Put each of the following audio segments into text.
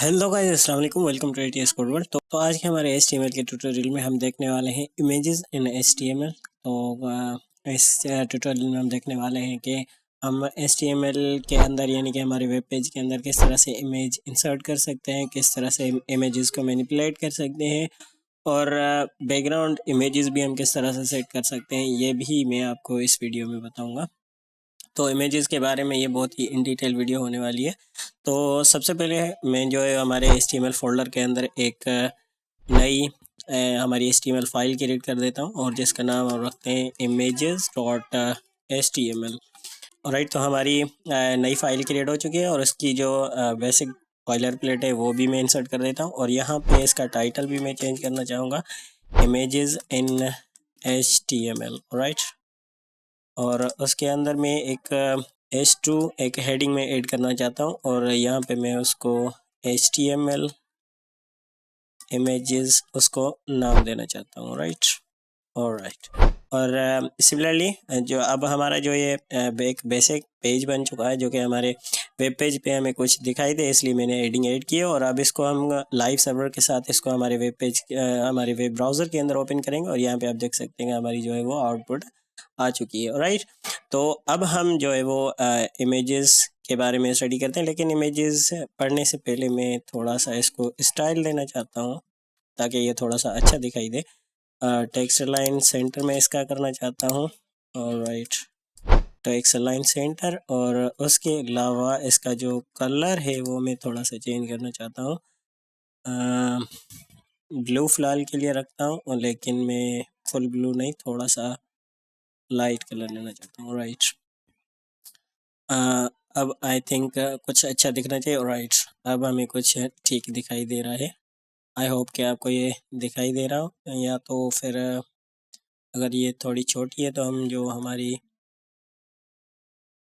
Hello guys, अस्सलाम वालेकुम। Welcome to ATS code world. तो आज के हमारे एचटीएमएल के ट्यूटोरियल में हम देखने वाले हैं इमेजेस इन एचटीएमएल। इस ट्यूटोरियल में हम देखने वाले हैं कि हम एचटीएमएल के अंदर यानी कि हमारे वेब पेज के अंदर किस तरह से इमेज इंसर्ट कर सकते हैं, किस तरह से इमेजेस को मैनिपुलेट कर सकते हैं और बैकग्राउंड इमेजेस भी हम किस तरह से सेट कर सकते हैं, ये भी मैं आपको इस वीडियो में बताऊँगा। तो इमेजेस के बारे में ये बहुत ही इन डिटेल वीडियो होने वाली है। तो सबसे पहले मैं जो है हमारे HTML फ़ोल्डर के अंदर एक नई हमारी HTML फ़ाइल क्रिएट कर देता हूँ और जिसका नाम हम रखते हैं images.html। राइट, तो हमारी नई फ़ाइल क्रिएट हो चुकी है और इसकी जो बेसिक बॉयलर प्लेट है वो भी मैं इंसर्ट कर देता हूँ और यहाँ पे इसका टाइटल भी मैं चेंज करना चाहूँगा, इमेजेस इन HTML। राइट, और उसके अंदर मैं एक H2 एक हेडिंग में ऐड करना चाहता हूँ और यहाँ पे मैं उसको HTML इमेजेस उसको नाम देना चाहता हूँ। Right, alright. और सिमिलरली जो अब हमारा जो ये एक बेसिक पेज बन चुका है जो कि हमारे वेब पेज पे हमें कुछ दिखाई दे, इसलिए मैंने एडिंग ऐड की है और अब इसको हम लाइव सर्वर के साथ इसको हमारे वेब पेज हमारे वेब ब्राउज़र के अंदर ओपन करेंगे और यहाँ पे आप देख सकते हैं हमारी जो है वो आउटपुट आ चुकी है। राइट, तो अब हम जो है वो इमेजेस के बारे में स्टडी करते हैं, लेकिन इमेजेस पढ़ने से पहले मैं थोड़ा सा इसको स्टाइल देना चाहता हूँ ताकि ये थोड़ा सा अच्छा दिखाई दे। टेक्स्ट लाइन सेंटर में इसका करना चाहता हूँ। ऑलराइट, टेक्स्ट लाइन सेंटर, और उसके अलावा इसका जो कलर है वो मैं थोड़ा सा चेंज करना चाहता हूँ। ब्लू फ़िलहाल के लिए रखता हूँ, लेकिन मैं फुल ब्लू नहीं, थोड़ा सा लाइट कलर लेना चाहता हूँ। राइट, अब आई थिंक कुछ अच्छा दिखना चाहिए। राइट, अब हमें कुछ ठीक दिखाई दे रहा है। आई होप कि आपको ये दिखाई दे रहा हो, या तो फिर अगर ये थोड़ी छोटी है तो हम जो हमारी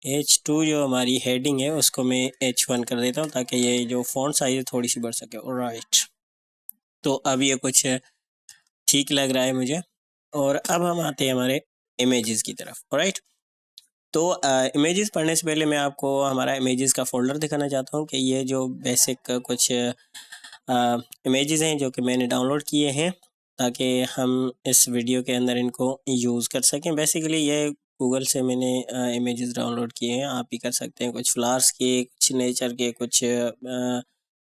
H2 जो हमारी हेडिंग है उसको मैं H1 कर देता हूँ ताकि ये जो फ़ॉन्ट साइज़ थोड़ी सी बढ़ सके। राइट, तो अब ये कुछ ठीक लग रहा है मुझे। और अब हम आते हैं हमारे इमेजेस की तरफ। राइट, तो इमेजेस पढ़ने से पहले मैं आपको हमारा इमेजेस का फ़ोल्डर दिखाना चाहता हूँ कि ये जो बेसिक कुछ इमेजेस हैं जो कि मैंने डाउनलोड किए हैं ताकि हम इस वीडियो के अंदर इनको यूज़ कर सकें। बेसिकली ये गूगल से मैंने इमेजेस डाउनलोड किए हैं, आप भी कर सकते हैं। कुछ फ्लावर्स के, कुछ नेचर के, कुछ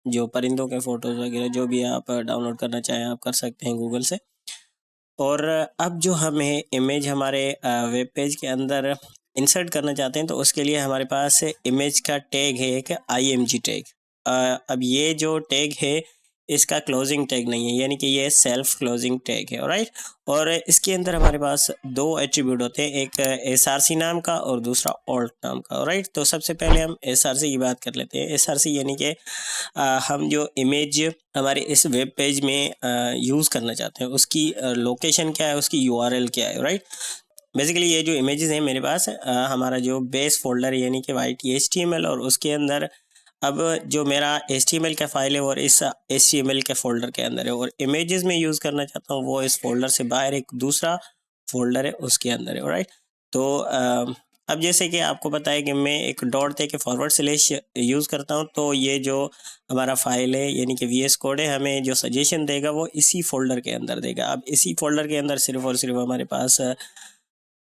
जो परिंदों के फ़ोटोज़ वगैरह जो भी आप डाउनलोड करना चाहें आप कर सकते हैं गूगल से। और अब जो हमें इमेज हमारे वेब पेज के अंदर इंसर्ट करना चाहते हैं तो उसके लिए हमारे पास इमेज का टैग है एक IMG टैग। अब ये जो टैग है इसका क्लोजिंग टैग नहीं है, यानी कि ये सेल्फ क्लोजिंग टैग है। राइट, और इसके अंदर हमारे पास दो एट्रीब्यूट होते हैं, एक SRC नाम का और दूसरा ऑल्ट नाम का। राइट, तो सबसे पहले हम SRC की बात कर लेते हैं। SRC यानी कि हम जो इमेज हमारे इस वेब पेज में यूज़ करना चाहते हैं उसकी लोकेशन क्या है, उसकी URL क्या है। राइट, बेसिकली ये जो इमेजेस हैं मेरे पास हमारा जो बेस फोल्डर है यानी कि YT HTML, और उसके अंदर अब जो मेरा HTML का फाइल है और इस HTML के फोल्डर के अंदर है, और इमेजेस में यूज़ करना चाहता हूँ वो इस फोल्डर से बाहर एक दूसरा फोल्डर है उसके अंदर है। राइट, तो अब जैसे कि आपको पता है कि मैं एक डॉट दे के फॉरवर्ड स्लैश यूज़ करता हूँ, तो ये जो हमारा फाइल है यानी कि VS कोड है हमें जो सजेशन देगा वो इसी फोल्डर के अंदर देगा। अब इसी फोल्डर के अंदर सिर्फ और सिर्फ हमारे पास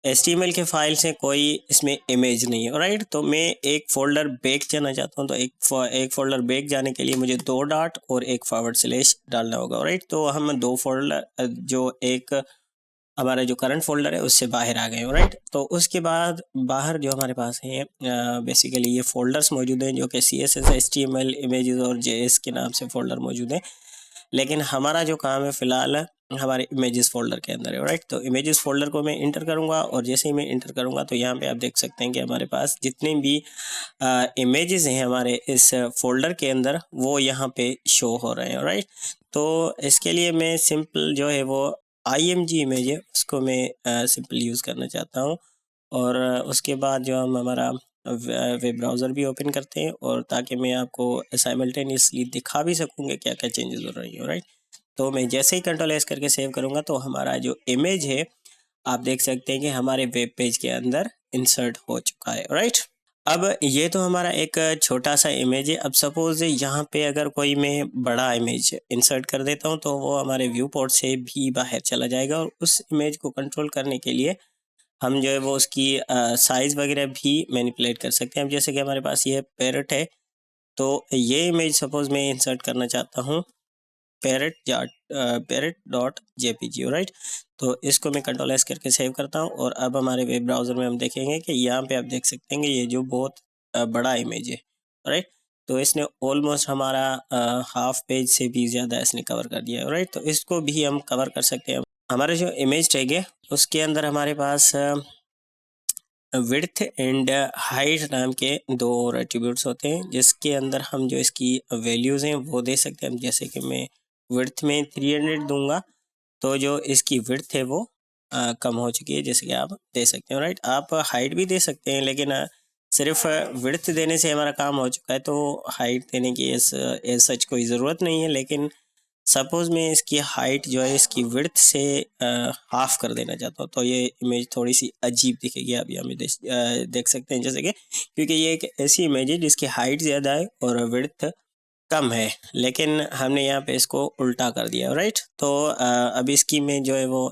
HTML के फाइल से कोई इसमें इमेज नहीं है। राइट, तो मैं एक फ़ोल्डर बैक जाना चाहता हूँ, तो एक फ़ोल्डर बैक जाने के लिए मुझे दो डॉट और एक फॉरवर्ड स्लैश डालना होगा। राइट, तो हम दो फोल्डर जो एक हमारा जो करंट फोल्डर है उससे बाहर आ गए हो। राइट, तो उसके बाद बाहर जो हमारे पास है बेसिकली ये फोल्डर्स मौजूद हैं जो कि CSS HTML इमेजेस और JS के नाम से फ़ोल्डर मौजूद हैं, लेकिन हमारा जो काम है फ़िलहाल हमारे इमेजेस फ़ोल्डर के अंदर है। राइट, तो इमेजेस फ़ोल्डर को मैं इंटर करूँगा और जैसे ही मैं इंटर करूँगा तो यहाँ पे आप देख सकते हैं कि हमारे पास जितने भी इमेजेस हैं हमारे इस फ़ोल्डर के अंदर वो यहाँ पे शो हो रहे हैं। राइट, तो इसके लिए मैं सिंपल जो है वो IMG इमेज है उसको मैं सिंपल यूज़ करना चाहता हूँ, और उसके बाद जो हम हमारा वेब ब्राउज़र भी ओपन करते हैं और ताकि मैं आपको साइमल्टेनियसली दिखा भी सकूँ कि क्या क्या चेंजेस हो रही हैं। राइट, तो मैं जैसे ही Ctrl+S करके सेव करूँगा तो हमारा जो इमेज है आप देख सकते हैं कि हमारे वेब पेज के अंदर इंसर्ट हो चुका है। राइट, अब ये तो हमारा एक छोटा सा इमेज है। अब सपोज यहाँ पे अगर कोई मैं बड़ा इमेज इंसर्ट कर देता हूँ तो वो हमारे व्यू पोर्ट से भी बाहर चला जाएगा, और उस इमेज को कंट्रोल करने के लिए हम जो है वो उसकी साइज़ वगैरह भी मैनिपुलेट कर सकते हैं। अब जैसे कि हमारे पास ये पैरट है, तो ये इमेज सपोज मैं इंसर्ट करना चाहता हूँ parrot.jpg, राइट। तो इसको मैं कंट्रोल एस करके सेव करता हूँ, और अब हमारे वेब ब्राउज़र में हम देखेंगे कि यहाँ पे आप देख सकते हैं कि ये जो बहुत बड़ा इमेज है, राइट। तो इसने ऑलमोस्ट हमारा हाफ पेज से भी ज़्यादा इसने कवर कर दिया है, राइट। तो इसको भी हम कवर कर सकते हैं। हमारे जो इमेज टैग है उसके अंदर हमारे पास विड्थ एंड हाइट नाम के दो और एट्रीब्यूट्स होते हैं, जिसके अंदर हम जो इसकी वैल्यूज़ हैं वो दे सकते हैं। जैसे कि मैं विड्थ में 300 दूंगा, तो जो इसकी विड्थ है वो कम हो चुकी है, जैसे कि आप दे सकते हैं, राइट। आप हाइट भी दे सकते हैं, लेकिन सिर्फ विड्थ देने से हमारा काम हो चुका है, तो हाइट देने की एज सच कोई ज़रूरत नहीं है। लेकिन सपोज़ मैं इसकी हाइट जो है इसकी विड्थ से हाफ कर देना चाहता हूँ, तो ये इमेज थोड़ी सी अजीब दिखेगी। आप यहाँ में देख सकते हैं, जैसे कि क्योंकि ये एक ऐसी इमेज है जिसकी हाइट ज़्यादा है और विड्थ कम है, लेकिन हमने यहाँ पे इसको उल्टा कर दिया, राइट। तो अब इसकी मैं जो है वो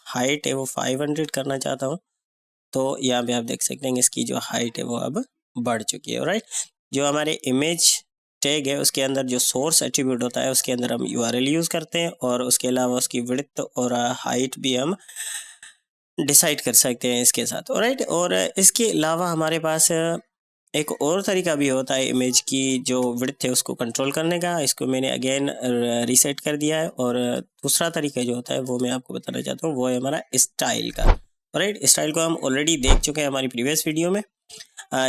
हाइट है वो 500 करना चाहता हूँ, तो यहाँ पे आप देख सकते हैं इसकी जो हाइट है वो अब बढ़ चुकी है, राइट। जो हमारे इमेज टैग है उसके अंदर जो सोर्स एट्रीब्यूट होता है उसके अंदर हम URL यूज़ करते हैं, और उसके अलावा उसकी विड्थ और हाइट भी हम डिसाइड कर सकते हैं इसके साथ, राइट। और इसके अलावा हमारे पास एक और तरीका भी होता है इमेज की जो विड्थ है उसको कंट्रोल करने का। इसको मैंने अगेन रीसेट कर दिया है। और दूसरा तरीका जो होता है वो मैं आपको बताना चाहता हूँ, वो है हमारा स्टाइल का, राइट। स्टाइल को हम ऑलरेडी देख चुके हैं हमारी प्रीवियस वीडियो में,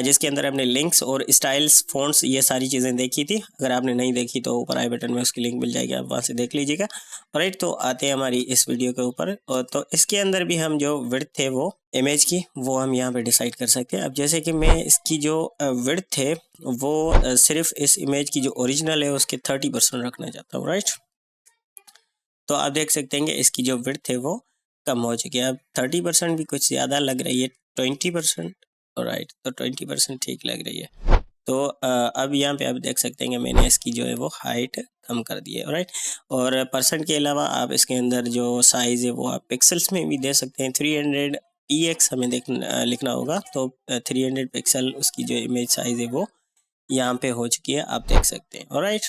जिसके अंदर हमने लिंक्स और स्टाइल्स, फ़ॉन्ट्स, ये सारी चीज़ें देखी थी। अगर आपने नहीं देखी तो ऊपर आई बटन में उसकी लिंक मिल जाएगी, आप वहाँ से देख लीजिएगा, राइट। तो आते हैं हमारी इस वीडियो के ऊपर, और तो इसके अंदर भी हम जो विड्थ है वो इमेज की वो हम यहाँ पे डिसाइड कर सकते हैं। अब जैसे कि मैं इसकी जो विड्थ है वो सिर्फ इस इमेज की जो ओरिजिनल है उसके 30% रखना चाहता हूँ, राइट। तो आप देख सकते हैं कि इसकी जो विड्थ है वो कम हो चुकी है। अब 30% भी कुछ ज़्यादा लग रही है, 20%, राइट। तो 20% ठीक लग रही है। तो अब यहाँ पे आप देख सकते हैं कि मैंने इसकी जो है वो हाइट कम कर दी है, राइट। और परसेंट के अलावा आप इसके अंदर जो साइज़ है वो आप पिक्सल्स में भी दे सकते हैं। 300 px हमें लिखना होगा, तो 300 पिक्सल उसकी जो इमेज साइज़ है वो यहाँ पे हो चुकी है, आप देख सकते हैं, राइट।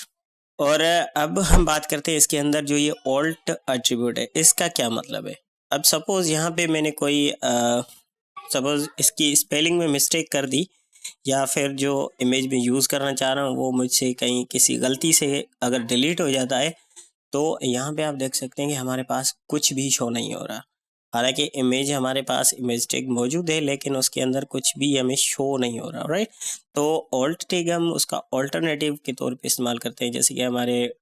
और अब हम बात करते हैं इसके अंदर जो ये ऑल्ट एट्रीब्यूट है इसका क्या मतलब है। अब सपोज़ यहाँ पे मैंने कोई सपोज़ इसकी स्पेलिंग में मिस्टेक कर दी, या फिर जो इमेज में यूज़ करना चाह रहा हूँ वो मुझसे कहीं किसी गलती से अगर डिलीट हो जाता है, तो यहाँ पे आप देख सकते हैं कि हमारे पास कुछ भी शो नहीं हो रहा। हालांकि इमेज हमारे पास इमेज टैग मौजूद है, लेकिन उसके अंदर कुछ भी हमें शो नहीं हो रहा, राइट। तो ऑल्ट टैग हम उसका ऑल्टरनेटिव के तौर पे इस्तेमाल करते हैं। जैसे कि हमारे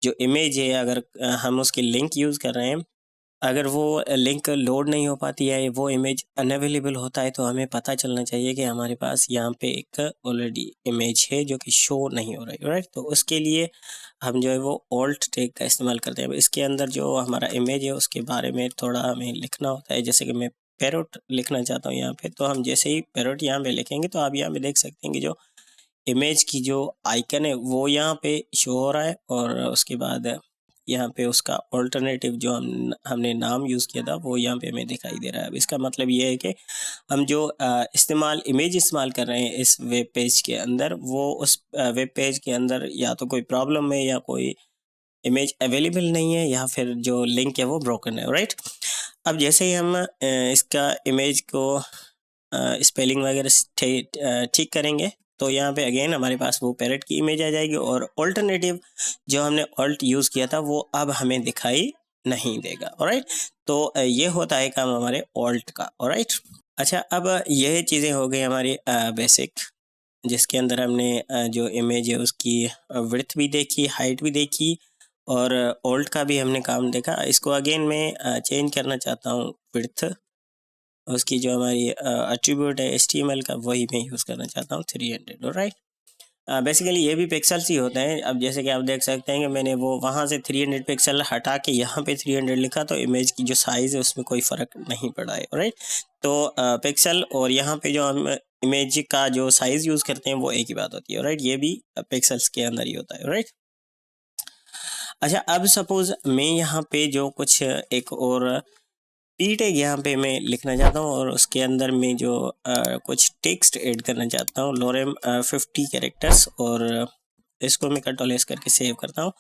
जो इमेज है अगर हम उसकी लिंक यूज़ कर रहे हैं, अगर वो लिंक लोड नहीं हो पाती है, वो इमेज अनअवेलेबल होता है, तो हमें पता चलना चाहिए कि हमारे पास यहाँ पे एक ऑलरेडी इमेज है जो कि शो नहीं हो रही, राइट। तो उसके लिए हम जो है वो ऑल्ट टैग का इस्तेमाल करते हैं। इसके अंदर जो हमारा इमेज है उसके बारे में थोड़ा हमें लिखना होता है। जैसे कि मैं पैरोट लिखना चाहता हूँ यहाँ पे, तो हम जैसे ही पैरोट यहाँ पे लिखेंगे तो आप यहाँ पे देख सकते हैं कि जो इमेज की जो आइकन है वो यहाँ पे शो हो रहा है, और उसके बाद यहाँ पे उसका ऑल्टरनेटिव जो हमने नाम यूज़ किया था वो यहाँ पे हमें दिखाई दे रहा है। अब इसका मतलब ये है कि हम जो इमेज इस्तेमाल कर रहे हैं इस वेब पेज के अंदर, वो उस वेब पेज के अंदर या तो कोई प्रॉब्लम है, या कोई इमेज अवेलेबल नहीं है, या फिर जो लिंक है वो ब्रोकन है, राइट। अब जैसे ही हम इसका इमेज को स्पेलिंग वगैरह ठीक करेंगे, तो यहाँ पे अगेन हमारे पास वो पैरेट की इमेज आ जाएगी, और ऑल्टरनेटिव जो हमने ऑल्ट यूज़ किया था वो अब हमें दिखाई नहीं देगा, ऑलराइट। तो ये होता है काम हमारे ऑल्ट का, ऑलराइट। अच्छा, अब ये चीज़ें हो गई हमारी बेसिक, जिसके अंदर हमने जो इमेज है उसकी विड्थ भी देखी, हाइट भी देखी, और ऑल्ट का भी हमने काम देखा। इसको अगेन मैं चेंज करना चाहता हूँ विड्थ, उसकी जो हमारी एट्रीब्यूट है HTML का वही मैं यूज़ करना चाहता हूँ 300, राइट। बेसिकली ये भी पिक्सल्स ही होते हैं। अब जैसे कि आप देख सकते हैं कि मैंने वो वहाँ से 300 पिक्सल हटा के यहाँ पे 300 लिखा, तो इमेज की जो साइज़ है उसमें कोई फ़र्क नहीं पड़ा है, राइट। तो पिक्सल और यहाँ पे जो हम इमेज का जो साइज यूज करते हैं वो एक ही बात होती है, राइट। ये भी पिक्सल्स के अंदर ही होता है, राइट। अच्छा, अब सपोज मैं यहाँ पे जो कुछ एक और पी टैग यहाँ पे मैं लिखना चाहता हूँ और उसके अंदर मैं जो कुछ टेक्स्ट ऐड करना चाहता हूँ, लोरेम 50 कैरेक्टर्स, और इसको मैं कंट्रोल एस करके सेव करता हूँ।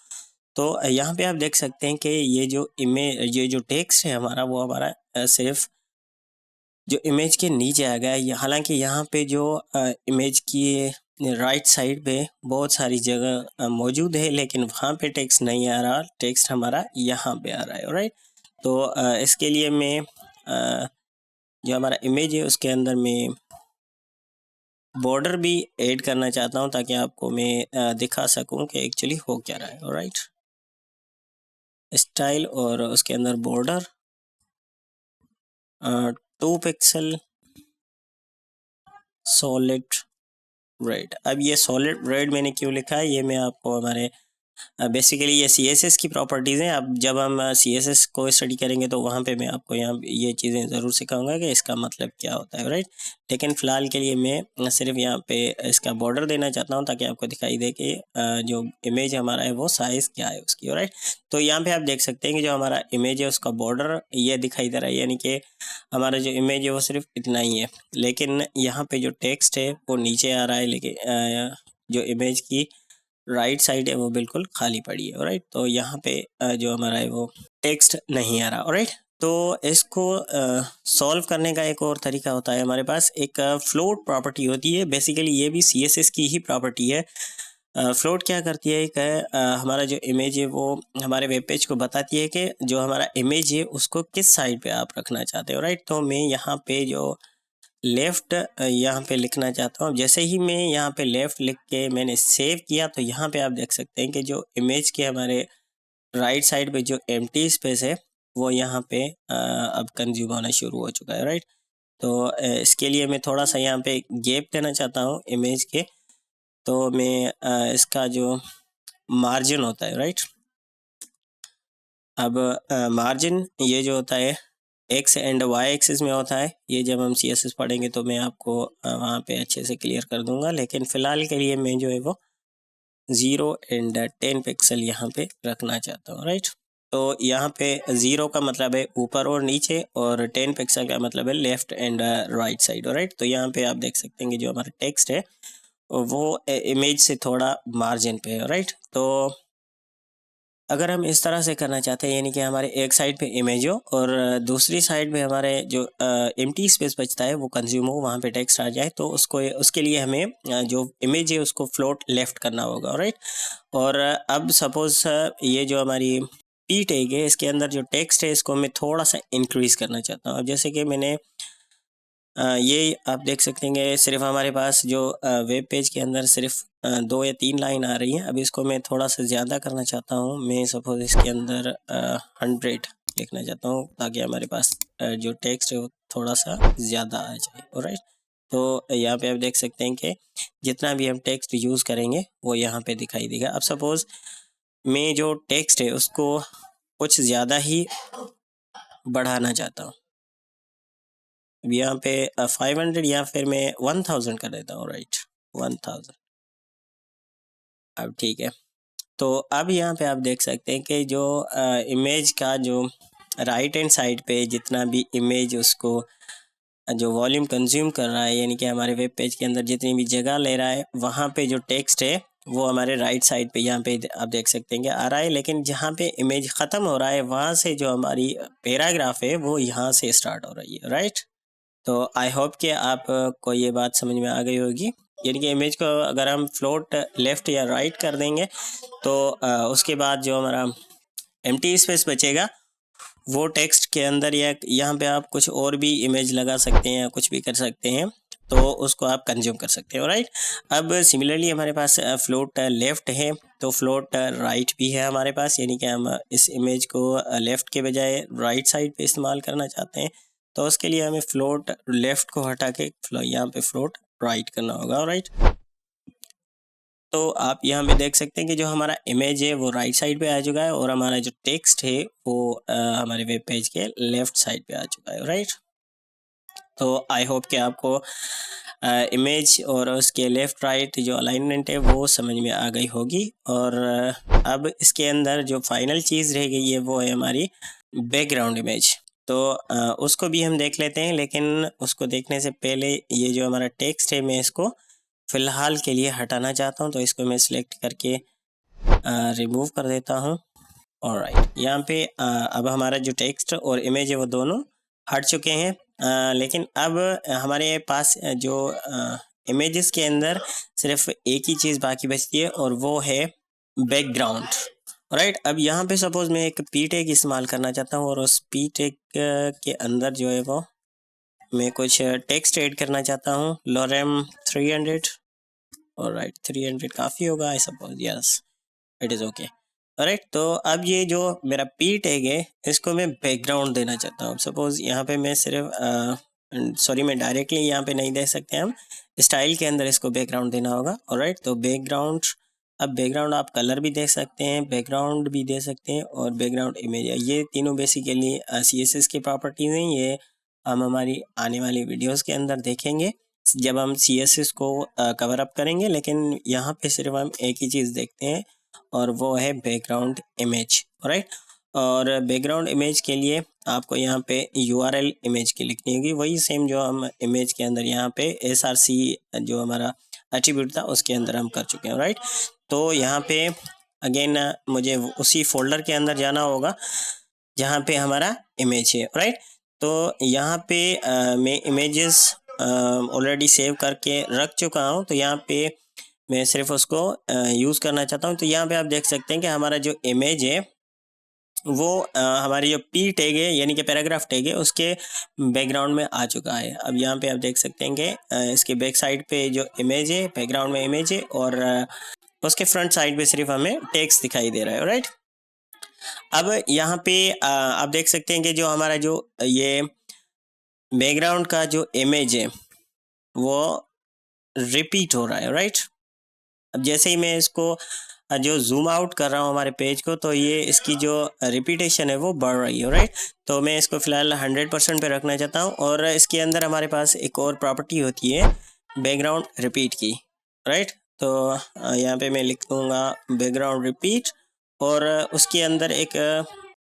तो यहाँ पे आप देख सकते हैं कि ये जो टेक्स्ट है हमारा, वो हमारा सिर्फ जो इमेज के नीचे आ गया। हालांकि यहाँ पे जो इमेज की राइट साइड पे बहुत सारी जगह मौजूद है, लेकिन वहाँ पे टेक्स्ट नहीं आ रहा, टेक्स्ट हमारा यहाँ पे आ रहा है, राइट। तो इसके लिए मैं जो हमारा इमेज है उसके अंदर मैं बॉर्डर भी ऐड करना चाहता हूँ, ताकि आपको मैं दिखा सकूँ कि एक्चुअली हो क्या रहा है, राइट। स्टाइल और उसके अंदर बॉर्डर 2 पिक्सल सॉलिड रेड। अब ये सॉलिड रेड मैंने क्यों लिखा है, ये मैं आपको हमारे बेसिकली ये CSS की प्रॉपर्टीज़ हैं। अब जब हम CSS को स्टडी करेंगे तो वहाँ पे मैं आपको यहाँ ये चीज़ें ज़रूर सिखाऊंगा कि इसका मतलब क्या होता है, राइट। लेकिन फ़िलहाल के लिए मैं सिर्फ यहाँ पे इसका बॉर्डर देना चाहता हूँ, ताकि आपको दिखाई दे कि जो इमेज हमारा है वो साइज़ क्या है उसकी, राइट। तो यहाँ पे आप देख सकते हैं कि जो हमारा इमेज है उसका बॉर्डर ये दिखाई दे रहा है, यानी कि हमारा जो इमेज है वो सिर्फ इतना ही है। लेकिन यहाँ पे जो टेक्स्ट है वो नीचे आ रहा है, लेकिन जो इमेज की राइट साइड है वो बिल्कुल खाली पड़ी है, राइट। तो यहाँ पे जो हमारा है वो टेक्स्ट नहीं आ रहा, राइट। तो इसको सॉल्व करने का एक और तरीका होता है, हमारे पास एक फ्लोट प्रॉपर्टी होती है। बेसिकली ये भी CSS की ही प्रॉपर्टी है। फ्लोट क्या करती है कि हमारा जो इमेज है वो हमारे वेब पेज को बताती है कि जो हमारा इमेज है उसको किस साइड पे आप रखना चाहते हो, राइट। तो मैं यहाँ पे जो लेफ़्ट यहाँ पे लिखना चाहता हूँ। जैसे ही मैं यहाँ पे लेफ़्ट लिख के मैंने सेव किया, तो यहाँ पे आप देख सकते हैं कि जो इमेज के हमारे राइट साइड पे जो एम्प्टी स्पेस है वो यहाँ पे अब कंज्यूम होना शुरू हो चुका है, राइट। तो इसके लिए मैं थोड़ा सा यहाँ पे गैप देना चाहता हूँ इमेज के। तो मैं इसका जो मार्जिन होता है, राइट। अब मार्जिन ये जो होता है एक्स एंड वाई एक्सिस में होता है। ये जब हम CSS पढ़ेंगे तो मैं आपको वहाँ पे अच्छे से क्लियर कर दूंगा, लेकिन फ़िलहाल के लिए मैं जो है वो 0 एंड 10 पिक्सल यहाँ पे रखना चाहता हूँ, राइट। तो यहाँ पे 0 का मतलब है ऊपर और नीचे, और 10 पिक्सल का मतलब है left and right side, right. तो यहाँ पे आप देख सकते हैं कि जो हमारा टेक्स्ट है वो इमेज से थोड़ा मार्जिन पे है, राइट। तो अगर हम इस तरह से करना चाहते हैं, यानी कि हमारे एक साइड पे इमेज हो और दूसरी साइड पे हमारे जो एम्प्टी स्पेस बचता है वो कंज्यूम हो, वहाँ पे टेक्स्ट आ जाए, तो उसके लिए हमें जो इमेज है उसको फ्लोट लेफ्ट करना होगा, राइट। और अब सपोज ये जो हमारी पी टैग है इसके अंदर जो टेक्स्ट है इसको मैं थोड़ा सा इंक्रीज़ करना चाहता हूँ। जैसे कि मैंने ये आप देख सकते हैं कि सिर्फ हमारे पास जो वेब पेज के अंदर सिर्फ 2 या 3 लाइन आ रही हैं। अब इसको मैं थोड़ा सा ज़्यादा करना चाहता हूँ। मैं सपोज इसके अंदर 100 लिखना चाहता हूँ, ताकि हमारे पास जो टेक्स्ट है वो थोड़ा सा ज़्यादा आ जाए, ऑलराइट। तो यहाँ पे आप देख सकते हैं कि जितना भी हम टेक्स्ट यूज़ करेंगे वो यहाँ पे दिखाई देगा। अब सपोज़ मैं जो टेक्स्ट है उसको कुछ ज़्यादा ही बढ़ाना चाहता हूँ। अब यहाँ पे 500 या फिर मैं 1000 कर देता हूँ, राइट, 1000। अब ठीक है। तो अब यहाँ पे आप देख सकते हैं कि जो इमेज का जो राइट हैंड साइड पे जितना भी इमेज उसको जो वॉल्यूम कंज्यूम कर रहा है, यानी कि हमारे वेब पेज के अंदर जितनी भी जगह ले रहा है, वहाँ पे जो टेक्स्ट है वो हमारे राइट साइड पे यहाँ पे आप देख सकते हैं कि आ रहा है। लेकिन जहाँ पे इमेज ख़त्म हो रहा है वहाँ से जो हमारी पैराग्राफ है वो यहाँ से स्टार्ट हो रही है, राइट। तो आई होप कि आपको ये बात समझ में आ गई होगी। यानी कि इमेज को अगर हम फ्लोट लेफ़्ट या राइट कर देंगे तो उसके बाद जो हमारा एम्प्टी स्पेस बचेगा वो टेक्स्ट के अंदर, या यहाँ पे आप कुछ और भी इमेज लगा सकते हैं या कुछ भी कर सकते हैं, तो उसको आप कंज्यूम कर सकते हो, राइट। अब सिमिलरली हमारे पास फ्लोट लेफ़्ट है, तो फ्लोट राइट भी है हमारे पास, यानी कि हम इस इमेज को लेफ़्ट के बजाय राइट साइड पे इस्तेमाल करना चाहते हैं। तो उसके लिए हमें फ्लोट लेफ़्ट को हटा के यहाँ पे फ्लोट राइट करना होगा, राइट। तो आप यहाँ पे देख सकते हैं कि जो हमारा इमेज है वो राइट साइड पे आ चुका है, और हमारा जो टेक्स्ट है वो हमारे वेब पेज के लेफ़्ट साइड पे आ चुका है, राइट। तो आई होप कि आपको इमेज और उसके लेफ़्ट राइट जो अलाइनमेंट है वो समझ में आ गई होगी। और अब इसके अंदर जो फाइनल चीज़ रह गई है वो है हमारी बैकग्राउंड इमेज। तो उसको भी हम देख लेते हैं, लेकिन उसको देखने से पहले ये जो हमारा टेक्स्ट है मैं इसको फ़िलहाल के लिए हटाना चाहता हूँ, तो इसको मैं सिलेक्ट करके रिमूव कर देता हूँ। ऑलराइट, यहाँ पे अब हमारा जो टेक्स्ट और इमेज है वो दोनों हट चुके हैं। लेकिन अब हमारे पास जो इमेजेस के अंदर सिर्फ एक ही चीज़ बाकी बचती है और वो है बैकग्राउंड। राइट, अब यहाँ पे सपोज मैं एक पी टैग इस्तेमाल करना चाहता हूँ और उस पी टैग के अंदर जो है वो मैं कुछ टेक्स्ट ऐड करना चाहता हूँ। लोरेम 300। ऑलराइट, 300 काफ़ी होगा I suppose. Yes, it is okay. Right, तो अब ये जो मेरा पी टैग है इसको मैं बैकग्राउंड देना चाहता हूँ। सपोज यहाँ पे मैं सिर्फ सॉरी, मैं डायरेक्टली यहाँ पे नहीं दे सकते, हम स्टाइल के अंदर इसको बैकग्राउंड देना होगा। ऑलराइट, तो बैकग्राउंड, अब बैकग्राउंड आप कलर भी दे सकते हैं, बैकग्राउंड भी दे सकते हैं और बैकग्राउंड इमेज है। ये तीनों बेसिकली CSS की प्रॉपर्टीज़ हैं। ये हम हमारी आने वाली वीडियोस के अंदर देखेंगे जब हम CSS को कवर अप करेंगे। लेकिन यहाँ पे सिर्फ हम एक ही चीज़ देखते हैं और वो है बैकग्राउंड इमेज। राइट, और बैकग्राउंड इमेज के लिए आपको यहाँ पे URL इमेज की लिखनी होगी, वही सेम जो हम इमेज के अंदर यहाँ पे SRC जो हमारा एट्रीब्यूट था उसके अंदर हम कर चुके हैं। राइट, तो यहाँ पे अगेन मुझे उसी फोल्डर के अंदर जाना होगा जहाँ पे हमारा इमेज है। राइट, तो यहाँ पे मैं इमेजेस ऑलरेडी सेव करके रख चुका हूँ, तो यहाँ पे मैं सिर्फ उसको यूज़ करना चाहता हूँ। तो यहाँ पे आप देख सकते हैं कि हमारा जो इमेज है वो हमारी जो पी टैग है यानी कि पैराग्राफ टैग है उसके बैकग्राउंड में आ चुका है। अब यहाँ पे आप देख सकते हैं कि इसके बैक साइड पे जो इमेज है, बैकग्राउंड में इमेज है और उसके फ्रंट साइड पे सिर्फ हमें टेक्स्ट दिखाई दे रहा है। राइट, अब यहाँ पे आप देख सकते हैं कि जो हमारा जो ये बैकग्राउंड का जो इमेज है वो रिपीट हो रहा है। राइट, अब जैसे ही मैं इसको जो जूम आउट कर रहा हूँ हमारे पेज को, तो ये इसकी जो रिपीटेशन है वो बढ़ रही है। राइट, तो मैं इसको फिलहाल 100% पे रखना चाहता हूँ और इसके अंदर हमारे पास एक और प्रॉपर्टी होती है बैकग्राउंड रिपीट की। राइट, तो यहाँ पे मैं लिख दूँगा बैकग्राउंड रिपीट और उसके अंदर एक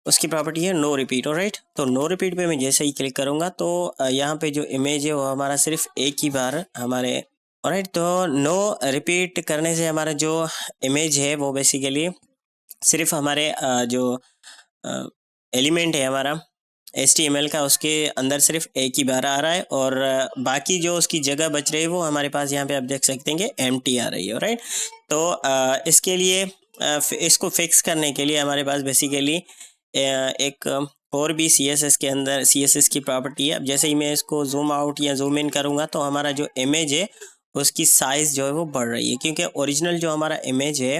उसकी प्रॉपर्टी है नो रिपीट। राइट, तो नो रिपीट पे मैं जैसे ही क्लिक करूँगा तो यहाँ पे जो इमेज है वो हमारा सिर्फ एक ही बार हमारे। ऑलराइट, तो नो रिपीट करने से हमारा जो इमेज है वो बेसिकली सिर्फ हमारे जो एलिमेंट है हमारा HTML का उसके अंदर सिर्फ एक ही बार आ रहा है और बाकी जो उसकी जगह बच रही है वो हमारे पास यहाँ पे आप देख सकते हैं कि एम्प्टी आ रही है। राइट, तो इसके लिए इसको फिक्स करने के लिए हमारे पास बेसिकली एक और भी CSS के अंदर CSS की प्रॉपर्टी है। अब जैसे ही मैं इसको जूम आउट या जूम इन करूँगा तो हमारा जो इमेज है उसकी साइज़ जो है वो बढ़ रही है, क्योंकि ओरिजिनल जो हमारा इमेज है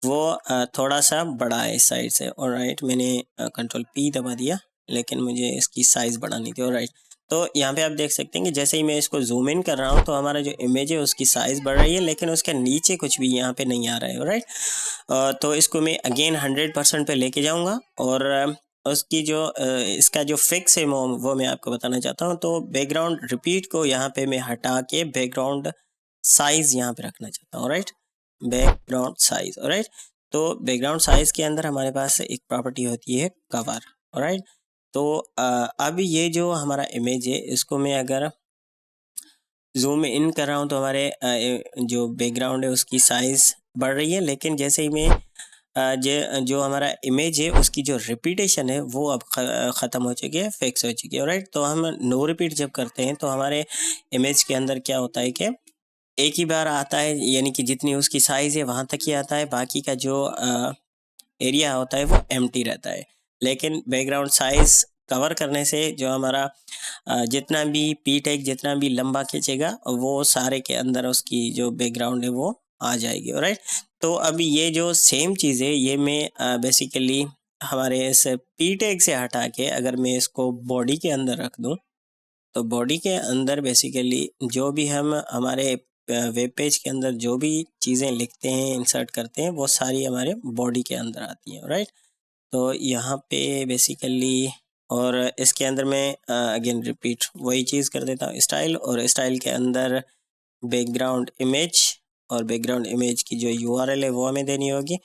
वो थोड़ा सा बड़ा है इस साइड से। ऑलराइट, मैंने कंट्रोल P दबा दिया लेकिन मुझे इसकी साइज़ बढ़ानी थी। ऑलराइट, तो यहाँ पे आप देख सकते हैं कि जैसे ही मैं इसको जूम इन कर रहा हूँ तो हमारा जो इमेज है उसकी साइज़ बढ़ रही है, लेकिन उसके नीचे कुछ भी यहाँ पे नहीं आ रहा है। ऑलराइट, तो इसको मैं अगेन 100% पे लेके जाऊँगा और उसकी जो इसका जो फिक्स है वो मैं आपको बताना चाहता हूँ। तो बैकग्राउंड रिपीट को यहाँ पे मैं हटा के बैकग्राउंड साइज़ यहाँ पे रखना चाहता हूँ। Right, background size. राइट, तो बैकग्राउंड साइज़ के अंदर हमारे पास एक प्रॉपर्टी होती है कवर। राइट, तो अब ये जो हमारा इमेज है इसको मैं अगर जूम इन कर रहा हूँ तो हमारे जो बैकग्राउंड है उसकी साइज़ बढ़ रही है, लेकिन जैसे ही मैं जो हमारा इमेज है उसकी जो रिपीटेशन है वो अब ख़त्म हो चुकी है, फिक्स हो चुकी है। राइट, तो हम नो रिपीट जब करते हैं तो हमारे इमेज के अंदर क्या होता है कि एक ही बार आता है, यानी कि जितनी उसकी साइज़ है वहाँ तक ही आता है, बाकी का जो एरिया होता है वो एम्प्टी रहता है। लेकिन बैकग्राउंड साइज़ कवर करने से जो हमारा जितना भी पी टैग जितना भी लंबा खींचेगा वो सारे के अंदर उसकी जो बैकग्राउंड है वो आ जाएगी। राइट, तो अब ये जो सेम चीज़ है ये मैं बेसिकली हमारे इस पी टैग से हटा के अगर मैं इसको बॉडी के अंदर रख दूँ, तो बॉडी के अंदर बेसिकली जो भी हम हमारे वेब पेज के अंदर जो भी चीज़ें लिखते हैं, इंसर्ट करते हैं, वो सारी हमारे बॉडी के अंदर आती हैं। राइट, तो यहाँ पे बेसिकली और इसके अंदर मैं अगेन रिपीट वही चीज़ कर देता हूँ, स्टाइल, और स्टाइल के अंदर बैकग्राउंड इमेज, और बैकग्राउंड इमेज की जो यूआरएल है वो हमें देनी होगी।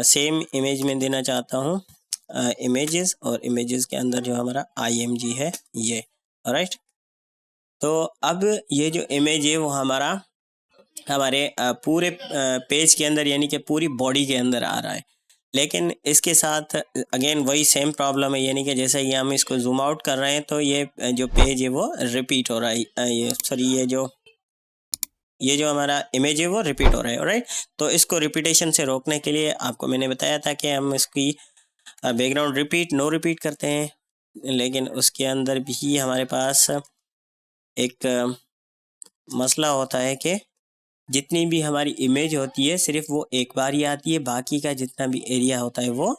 सेम इमेज में देना चाहता हूँ इमेजेस, और इमेजेस के अंदर जो हमारा img है ये, राइट। तो अब ये जो इमेज है वो हमारा हमारे पूरे पेज के अंदर यानी कि पूरी बॉडी के अंदर आ रहा है, लेकिन इसके साथ अगेन वही सेम प्रॉब्लम है, यानी कि जैसे ही हम इसको जूम आउट कर रहे हैं तो ये जो पेज है वो रिपीट हो रहा है, ये सॉरी ये जो हमारा इमेज है वो रिपीट हो रहा है, राइट। तो इसको रिपीटेशन से रोकने के लिए आपको मैंने बताया था कि हम इसकी बैकग्राउंड रिपीट नो रिपीट करते हैं, लेकिन उसके अंदर भी हमारे पास एक मसला होता है कि जितनी भी हमारी इमेज होती है सिर्फ वो एक बार ही आती है, बाकी का जितना भी एरिया होता है वो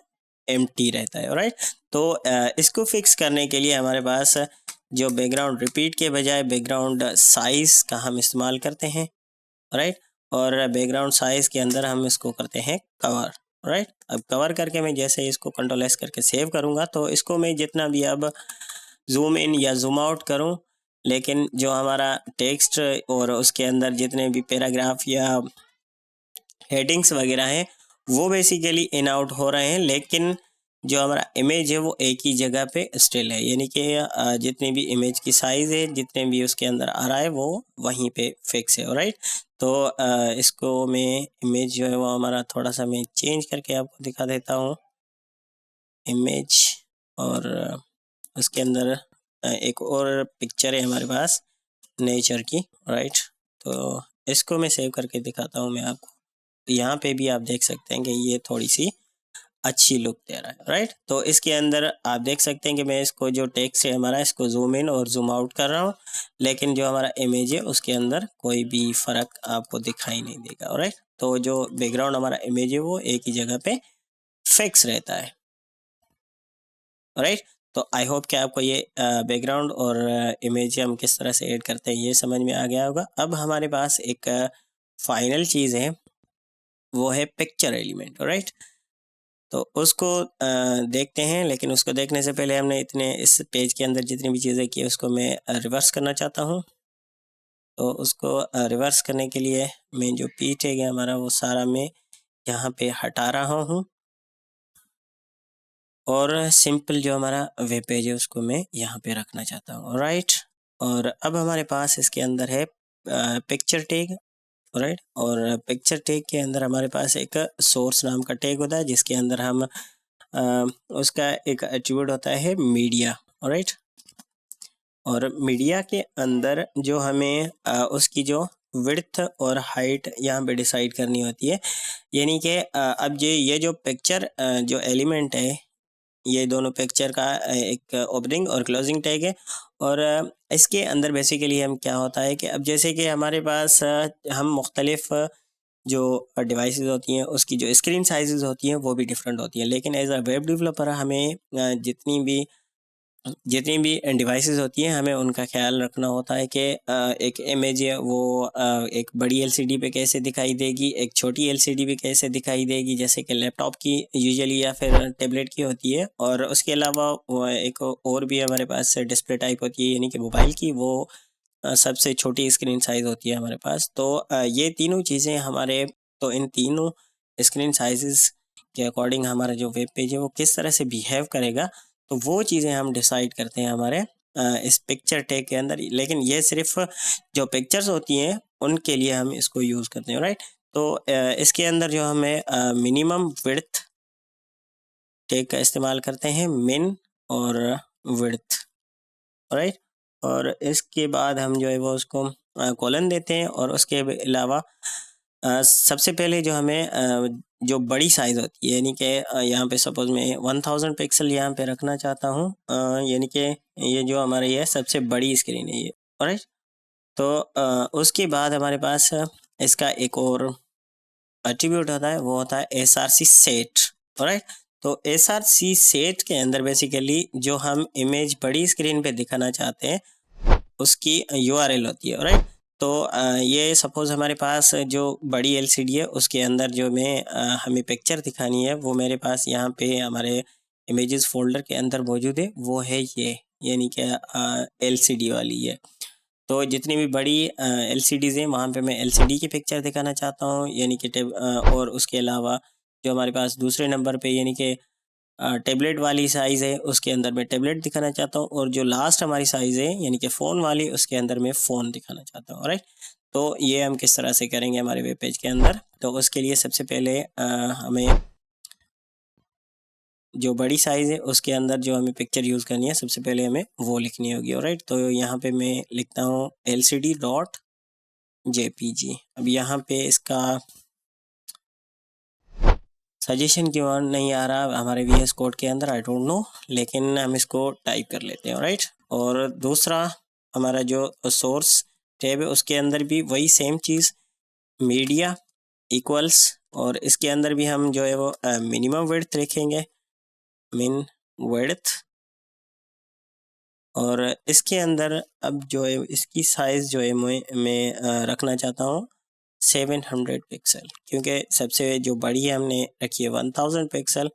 एम्प्टी रहता है, राइट। तो इसको फिक्स करने के लिए हमारे पास जो बैकग्राउंड रिपीट के बजाय बैकग्राउंड साइज का हम इस्तेमाल करते हैं, राइट। और बैकग्राउंड साइज के अंदर हम इसको करते हैं कवर, राइट। अब कवर करके मैं जैसे इसको कंट्रोल एस करके सेव करूँगा तो इसको मैं जितना भी अब जूम इन या जूम आउट करूँ, लेकिन जो हमारा टेक्स्ट और उसके अंदर जितने भी पैराग्राफ या हेडिंग्स वगैरह हैं वो बेसिकली इन आउट हो रहे हैं, लेकिन जो हमारा इमेज है वो एक ही जगह पे स्टिल है, यानी कि जितनी भी इमेज की साइज़ है जितने भी उसके अंदर आ रहा है वो वहीं पे फिक्स है, राइट। तो इसको मैं इमेज जो है वो हमारा थोड़ा सा मैं चेंज करके आपको दिखा देता हूँ इमेज, और उसके अंदर एक और पिक्चर है हमारे पास नेचर की, राइट। तो इसको मैं सेव करके दिखाता हूँ मैं आपको, यहाँ पे भी आप देख सकते हैं कि ये थोड़ी सी अच्छी लुक दे रहा है, राइट। तो इसके अंदर आप देख सकते हैं कि मैं इसको जो टेक्स्ट है हमारा इसको जूम इन और जूम आउट कर रहा हूँ, लेकिन जो हमारा इमेज है उसके अंदर कोई भी फ़र्क आपको दिखाई नहीं देगा, राइट। तो जो बैकग्राउंड हमारा इमेज है वो एक ही जगह पे फिक्स रहता है, राइट। तो आई होप कि आपको ये बैकग्राउंड और इमेज हम किस तरह से ऐड करते हैं ये समझ में आ गया होगा। अब हमारे पास एक फाइनल चीज़ है, वो है पिक्चर एलिमेंट, राइट। तो उसको देखते हैं, लेकिन उसको देखने से पहले हमने इतने इस पेज के अंदर जितनी भी चीज़ें की उसको मैं रिवर्स करना चाहता हूँ। तो उसको रिवर्स करने के लिए मैं जो पी टैग है हमारा वो सारा मैं यहाँ पे हटा रहा हूँ, और सिंपल जो हमारा वेब पेज है उसको मैं यहाँ पे रखना चाहता हूँ, राइट। और अब हमारे पास इसके अंदर है पिक्चर टैग, राइट। और पिक्चर टैग के अंदर हमारे पास एक सोर्स नाम का टैग होता है जिसके अंदर हम उसका एक एट्रीब्यूट होता है मीडिया, राइट। और मीडिया के अंदर जो हमें उसकी जो विड्थ और हाइट यहाँ पे डिसाइड करनी होती है, यानी कि अब ये जो पिक्चर जो एलिमेंट है ये दोनों पिक्चर का एक ओपनिंग और क्लोजिंग टैग है। और इसके अंदर बेसिकली हम क्या होता है कि अब जैसे कि हमारे पास हम मुख्तलिफ जो डिवाइसेस होती हैं उसकी जो स्क्रीन साइजेस होती हैं वो भी डिफरेंट होती हैं, लेकिन एज अ वेब डेवलपर हमें जितनी भी डिवाइसेस होती हैं हमें उनका ख्याल रखना होता है कि एक इमेज है वो एक बड़ी एलसीडी पे कैसे दिखाई देगी, एक छोटी एलसीडी पे कैसे दिखाई देगी, जैसे कि लैपटॉप की यूजुअली या फिर टैबलेट की होती है। और उसके अलावा एक और भी हमारे पास डिस्प्ले टाइप होती है, यानी कि मोबाइल की, वो सबसे छोटी स्क्रीन साइज़ होती है हमारे पास। तो ये तीनों चीज़ें हमारे, तो इन तीनों स्क्रीन साइज़ के अकॉर्डिंग हमारा जो वेब पेज है वो किस तरह से बिहेव करेगा, तो वो चीज़ें हम डिसाइड करते हैं हमारे इस पिक्चर टैग के अंदर। लेकिन ये सिर्फ जो पिक्चर्स होती हैं उनके लिए हम इसको यूज़ करते हैं, राइट। तो इसके अंदर जो हमें मिनिमम विड्थ टैग का इस्तेमाल करते हैं, मिन और विड्थ, राइट। और इसके बाद हम जो है वो उसको कॉलन देते हैं, और उसके अलावा सबसे पहले जो हमें जो बड़ी साइज़ होती है, यानी कि यहाँ पे सपोज़ मैं 1000 पिक्सल यहाँ पे रखना चाहता हूँ, यानी कि ये जो हमारे ये सबसे बड़ी स्क्रीन है ये, राइट। तो उसके बाद हमारे पास इसका एक और एट्रीब्यूट होता है, वो होता है SRC सेट, राइट। तो SRC सेट के अंदर बेसिकली जो हम इमेज बड़ी स्क्रीन पे दिखाना चाहते हैं उसकी यूआरएल होती है, राइट। तो ये सपोज़ हमारे पास जो बड़ी एलसीडी है उसके अंदर जो हमें पिक्चर दिखानी है वो मेरे पास यहाँ पे हमारे इमेजेस फोल्डर के अंदर मौजूद है वो है ये, यानी कि LCD वाली है। तो जितनी भी बड़ी LCDs हैं वहाँ पे मैं LCD की पिक्चर दिखाना चाहता हूँ, यानी कि और उसके अलावा जो हमारे पास दूसरे नंबर पे यानी कि टैबलेट वाली साइज़ है उसके अंदर मैं टैबलेट दिखाना चाहता हूँ, और जो लास्ट हमारी साइज़ है यानी कि फ़ोन वाली उसके अंदर मैं फ़ोन दिखाना चाहता हूँ। राइट, तो ये हम किस तरह से करेंगे हमारे वेब पेज के अंदर। तो उसके लिए सबसे पहले हमें जो बड़ी साइज़ है उसके अंदर जो हमें पिक्चर यूज़ करनी है सबसे पहले हमें वो लिखनी होगी। ऑलराइट, तो यहाँ पे मैं लिखता हूँ LCD.jpg। अब यहाँ पे इसका सजेशन क्यों नहीं आ रहा हमारे VS कोड के अंदर, आई डोंट नो, लेकिन हम इसको टाइप कर लेते हैं। राइट, और दूसरा हमारा जो सोर्स टैब है उसके अंदर भी वही सेम चीज़, मीडिया इक्वल्स, और इसके अंदर भी हम जो है वो मिनिमम विड्थ लिखेंगे, मिन विड्थ, और इसके अंदर अब जो है इसकी साइज़ जो है मैं रखना चाहता हूँ 700 पिक्सल, क्योंकि सबसे जो बड़ी है हमने रखी है 1000 पिक्सल,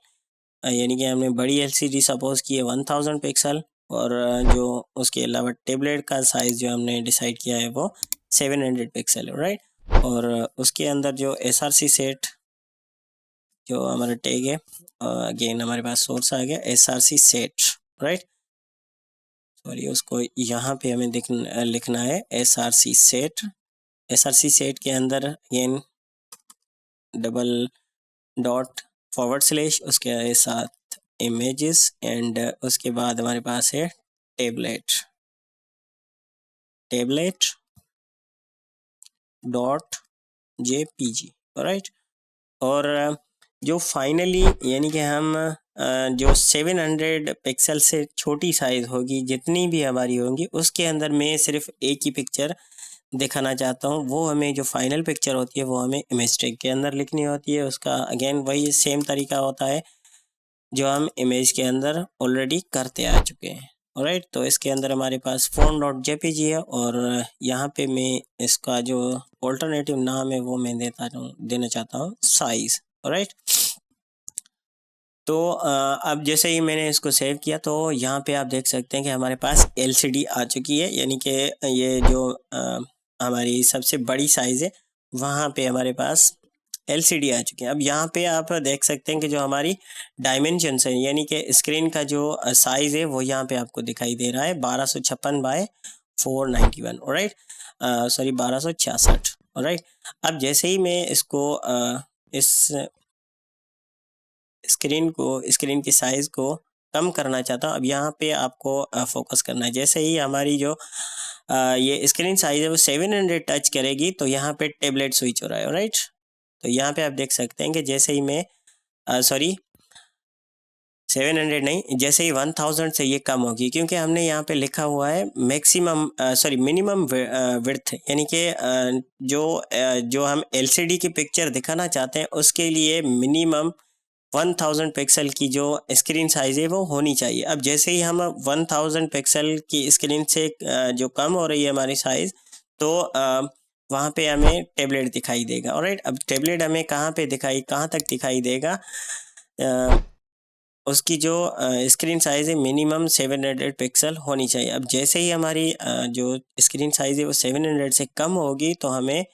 यानी कि हमने बड़ी LCD सपोज की है 1000 पिक्सल, और जो उसके अलावा टेबलेट का साइज़ जो हमने डिसाइड किया है वो 700 पिक्सल है। राइट, और उसके अंदर जो SRC सेट जो हमारा टैग है, अगेन हमारे पास सोर्स आ गया SRC सेट। राइट, सॉरी, उसको यहाँ पे हमें लिखना है SRC सेट। SRC सेट के अंदर अगेन डबल डॉट / उसके साथ इमेजेस, एंड उसके बाद हमारे पास है टेबलेट .jpg। राइट, और जो फाइनली यानी कि हम जो 700 पिक्सल से छोटी साइज़ होगी जितनी भी हमारी होंगी उसके अंदर मैं सिर्फ एक ही पिक्चर दिखाना चाहता हूँ, वो हमें जो फाइनल पिक्चर होती है वो हमें इमेज टैग के अंदर लिखनी होती है। उसका अगेन वही सेम तरीका होता है जो हम इमेज के अंदर ऑलरेडी करते आ चुके हैं। ऑलराइट, तो इसके अंदर हमारे पास phone.jpg है, और यहाँ पे मैं इसका जो ऑल्टरनेटिव नाम है वो मैं देना चाहता हूँ साइज़। ऑलराइट, तो अब जैसे ही मैंने इसको सेव किया तो यहाँ पे आप देख सकते हैं कि हमारे पास LCD आ चुकी है, यानी कि ये जो हमारी सबसे बड़ी साइज़ है वहाँ पे हमारे पास LCD आ चुकी है। अब यहाँ पे आप देख सकते हैं कि जो हमारी डायमेंशंस है यानी कि स्क्रीन का जो साइज़ है वो यहाँ पे आपको दिखाई दे रहा है 1256 बाय 491। Alright, sorry 1266। ऑलराइट, अब जैसे ही मैं इसको इस स्क्रीन की साइज़ को कम करना चाहता हूँ, अब यहाँ पे आपको फोकस करना है। जैसे ही हमारी जो ये स्क्रीन साइज़ है वो 700 टच करेगी तो यहाँ पे टेबलेट स्विच हो रहा है। राइट, तो यहाँ पे आप देख सकते हैं कि जैसे ही मैं सॉरी 700 नहीं, जैसे ही 1000 से ये कम होगी, क्योंकि हमने यहाँ पे लिखा हुआ है मैक्सिमम सॉरी मिनिमम विड्थ, यानी कि जो हम LCD की पिक्चर दिखाना चाहते हैं उसके लिए मिनिमम 1000 पिक्सल की जो स्क्रीन साइज़ है वो होनी चाहिए। अब जैसे ही हम 1000 पिक्सल की स्क्रीन से जो कम हो रही है हमारी साइज़, तो वहाँ पे हमें टैबलेट दिखाई देगा। ऑलराइट, अब टैबलेट हमें कहाँ तक दिखाई देगा, उसकी जो स्क्रीन साइज़ है मिनिमम 700 पिक्सल होनी चाहिए। अब जैसे ही हमारी जो स्क्रीन साइज़ है वो 700 से कम होगी तो हमें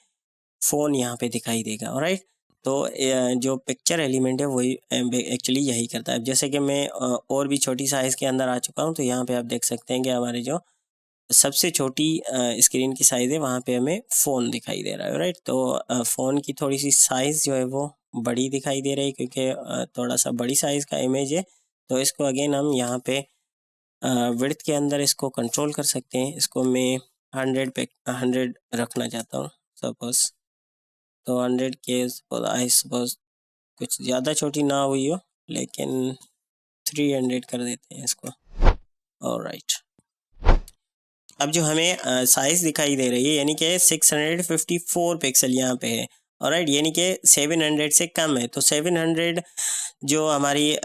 फ़ोन यहाँ पे दिखाई देगा। ऑलराइट, तो जो पिक्चर एलिमेंट है वही एक्चुअली यही करता है। जैसे कि मैं और भी छोटी साइज़ के अंदर आ चुका हूँ, तो यहाँ पे आप देख सकते हैं कि हमारे जो सबसे छोटी स्क्रीन की साइज़ है वहाँ पे हमें फ़ोन दिखाई दे रहा है। राइट, तो फ़ोन की थोड़ी सी साइज़ जो है वो बड़ी दिखाई दे रही है, क्योंकि थोड़ा सा बड़ी साइज़ का इमेज है। तो इसको अगेन हम यहाँ पे विड्थ के अंदर इसको कंट्रोल कर सकते हैं। इसको मैं 100 रखना चाहता हूँ सपोज़, तो 100 के आई सपोज़ कुछ ज़्यादा छोटी ना हुई हो, लेकिन 300 कर देते हैं इसको। ऑलराइट, अब जो हमें साइज़ दिखाई दे रही है यानी कि 654 पिक्सल यहाँ पे है। ऑलराइट, यानी कि 700 से कम है, तो 700 जो हमारी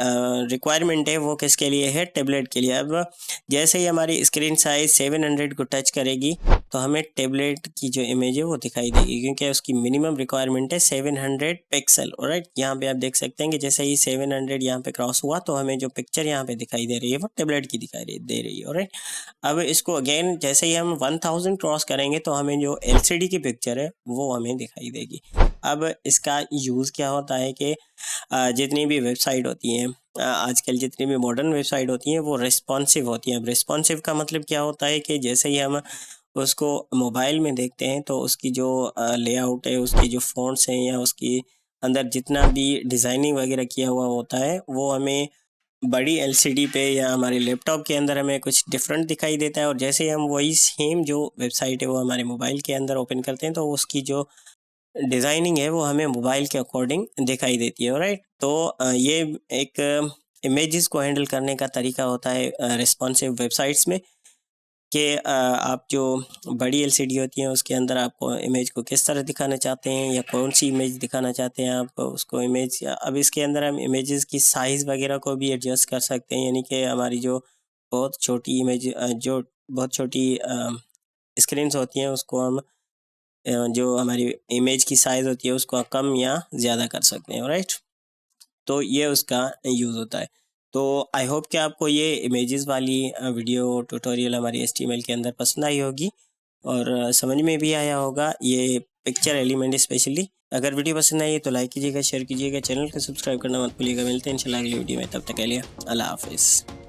रिक्वायरमेंट है वो किसके लिए है, टेबलेट के लिए। अब जैसे ही हमारी स्क्रीन साइज 700 को टच करेगी तो हमें टेबलेट की जो इमेज है वो दिखाई देगी, क्योंकि उसकी मिनिमम रिक्वायरमेंट है 700 पिक्सल। ऑलराइट, यहाँ पे आप देख सकते हैं कि जैसे ही 700 यहाँ पे क्रॉस हुआ तो हमें जो पिक्चर यहाँ पे दिखाई दे रही है वो टेबलेट की दिखाई दे रही है। ऑलराइट, अब इसको अगेन जैसे ही हम 1000 क्रॉस करेंगे तो हमें जो LCD की पिक्चर है वो हमें दिखाई देगी। अब इसका यूज़ क्या होता है कि जितनी भी वेबसाइट होती हैं, आजकल जितनी भी मॉडर्न वेबसाइट होती हैं वो रिस्पॉन्सिव होती हैं। अब रिस्पॉन्सिव का मतलब क्या होता है कि जैसे ही हम उसको मोबाइल में देखते हैं तो उसकी जो लेआउट है, उसकी जो फ़ॉन्ट्स हैं या उसकी अंदर जितना भी डिज़ाइनिंग वगैरह किया हुआ होता है वो हमें बड़ी LCD पे या हमारे लैपटॉप के अंदर हमें कुछ डिफरेंट दिखाई देता है। और जैसे ही हम वही सेम जो वेबसाइट है वो हमारे मोबाइल के अंदर ओपन करते हैं तो उसकी जो डिज़ाइनिंग है वो हमें मोबाइल के अकॉर्डिंग दिखाई देती है। राइट, तो ये एक इमेजेस को हैंडल करने का तरीका होता है रिस्पॉन्सिव वेबसाइट्स में, कि आप जो बड़ी LCD होती हैं उसके अंदर आपको इमेज को किस तरह दिखाना चाहते हैं या कौन सी इमेज दिखाना चाहते हैं आप उसको इमेज। अब इसके अंदर हम इमेजेस की साइज़ वगैरह को भी एडजस्ट कर सकते हैं, यानी कि हमारी जो बहुत छोटी इमेज जो बहुत छोटी स्क्रीन्स होती हैं उसको हम जो हमारी इमेज की साइज़ होती है उसको कम या ज़्यादा कर सकते हैं। राइट, तो ये उसका यूज़ होता है। तो आई होप कि आपको ये इमेजेस वाली वीडियो ट्यूटोरियल हमारी HTML के अंदर पसंद आई होगी और समझ में भी आया होगा ये पिक्चर एलिमेंट स्पेशली। अगर वीडियो पसंद आई तो लाइक कीजिएगा, शेयर कीजिएगा, चैनल को सब्सक्राइब करना मत भूलिएगा। मिलते हैं इंशाल्लाह अगली वीडियो में, तब तक के लिए अल्लाह हाफिज़।